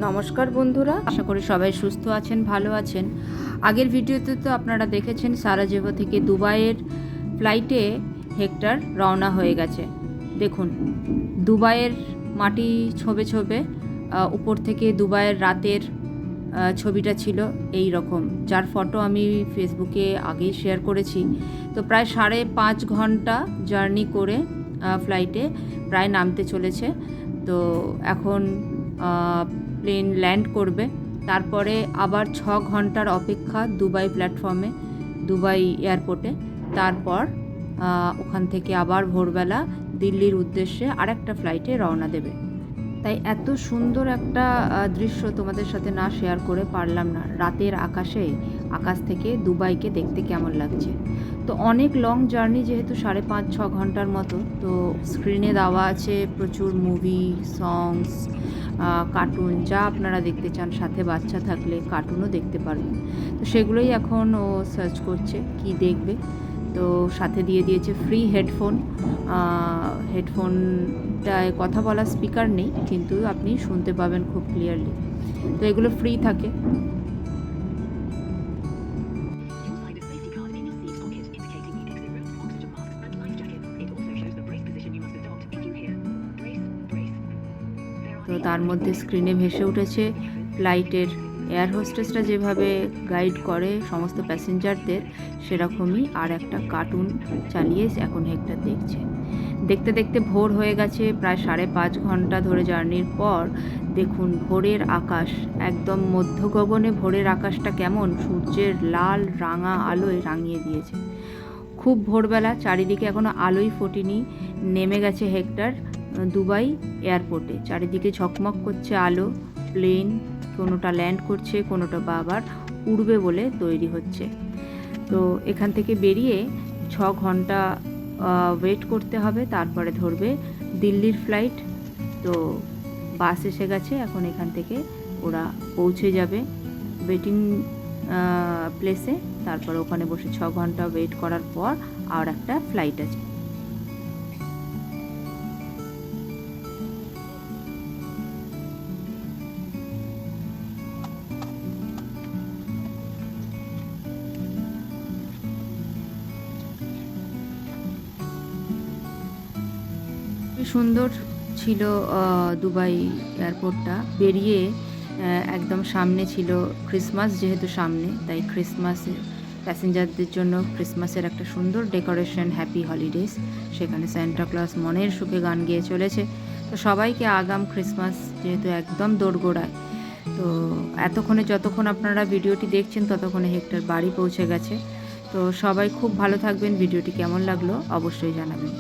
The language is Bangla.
নমস্কার বন্ধুরা, আশা করি সবাই সুস্থ আছেন, ভালো আছেন। আগের ভিডিওতে তো আপনারা দেখেছেন সারাজেভো থেকে দুবাইয়ের ফ্লাইটে হেক্টর রওনা হয়ে গেছে। দেখুন, দুবাইয়ের মাটি ছোবে ছোবে উপর থেকে দুবাইয়ের রাতের ছবিটা ছিল এই রকম, যার ফটো আমি ফেসবুকে আগেই শেয়ার করেছি। তো প্রায় 5.5 ঘন্টা জার্নি করে ফ্লাইটে প্রায় নামতে চলেছে। তো এখন প্লেন ল্যান্ড করবে, তারপরে আবার 6 ঘন্টার অপেক্ষা দুবাই প্ল্যাটফর্মে, দুবাই এয়ারপোর্টে। তারপর ওখান থেকে আবার ভোরবেলা দিল্লির উদ্দেশ্যে আরেকটা ফ্লাইটে রওনা দেবে। তাই এত সুন্দর একটা দৃশ্য তোমাদের সাথে না শেয়ার করে পারলাম না। রাতের আকাশ থেকে দুবাইকে দেখতে কেমন লাগছে। তো অনেক লং জার্নি, যেহেতু 5.5-6 ঘন্টার মতো। তো স্ক্রিনে দেওয়া আছে প্রচুর মুভি, সংস, কার্টুন, যা আপনারা দেখতে চান। সাথে বাচ্চা থাকলে কার্টুনও দেখতে পারবেন। তো সেগুলোই এখন ও সার্চ করছে কি দেখবে। তো সাথে দিয়ে দিয়েছে ফ্রি হেডফোনটায় কথা বলার স্পিকার নেই, কিন্তু আপনি শুনতে পাবেন খুব ক্লিয়ারলি। তো এগুলো ফ্রি থাকে। তো তার মধ্যে স্ক্রিনে ভেসে উঠেছে ফ্লাইটের এয়ার হোস্টেসরা যেভাবে গাইড করে সমস্ত প্যাসেঞ্জারদের, সেরকমই আর একটা কার্টুন চালিয়ে এখন হেক্টর দেখছে। দেখতে দেখতে ভোর হয়ে গেছে। প্রায় 5.5 ঘন্টা ধরে জার্নির পর দেখুন ভোরের আকাশ, একদম মধ্য গগনে ভোরের আকাশটা কেমন সূর্যের লাল রাঙা আলোয় রাঙিয়ে দিয়েছে। খুব ভোরবেলা, চারিদিকে এখনও আলোই ফোটেনি। নেমে গেছে হেক্টর দুবাই এয়ারপোর্টে। চারিদিকে ঝকমক করছে আলো। প্লেন কোনোটা ল্যান্ড করছে, কোনোটা বা আবার উড়বে বলে তৈরি হচ্ছে। তো এখান থেকে বেরিয়ে 6 ঘন্টা ওয়েট করতে হবে, তারপরে ধরবে দিল্লির ফ্লাইট। তো বাস এসে গেছে, এখন এখান থেকে ওরা পৌঁছে যাবে ওয়েটিং প্লেসে। তারপর ওখানে বসে 6 ঘন্টা ওয়েট করার পর আর একটা ফ্লাইট আছে। সুন্দর ছিল দুবাই এয়ারপোর্টটা। বেরিয়ে একদম সামনে ছিল ক্রিসমাস, যেহেতু সামনে, তাই ক্রিসমাসে প্যাসেঞ্জারদের জন্য ক্রিসমাসের একটা সুন্দর ডেকোরেশন, হ্যাপি হলিডেজ। সেখানে সান্টা ক্লজ মনের সুখে গান গেয়ে চলেছে। তো সবাইকে আগাম ক্রিসমাস, যেহেতু একদম দোরগোড়ায়। তো যতক্ষণ আপনারা ভিডিওটি দেখছেন ততক্ষণে হেক্টর বাড়ি পৌঁছে গেছে। তো সবাই খুব ভালো থাকবেন। ভিডিওটি কেমন লাগলো অবশ্যই জানাবেন।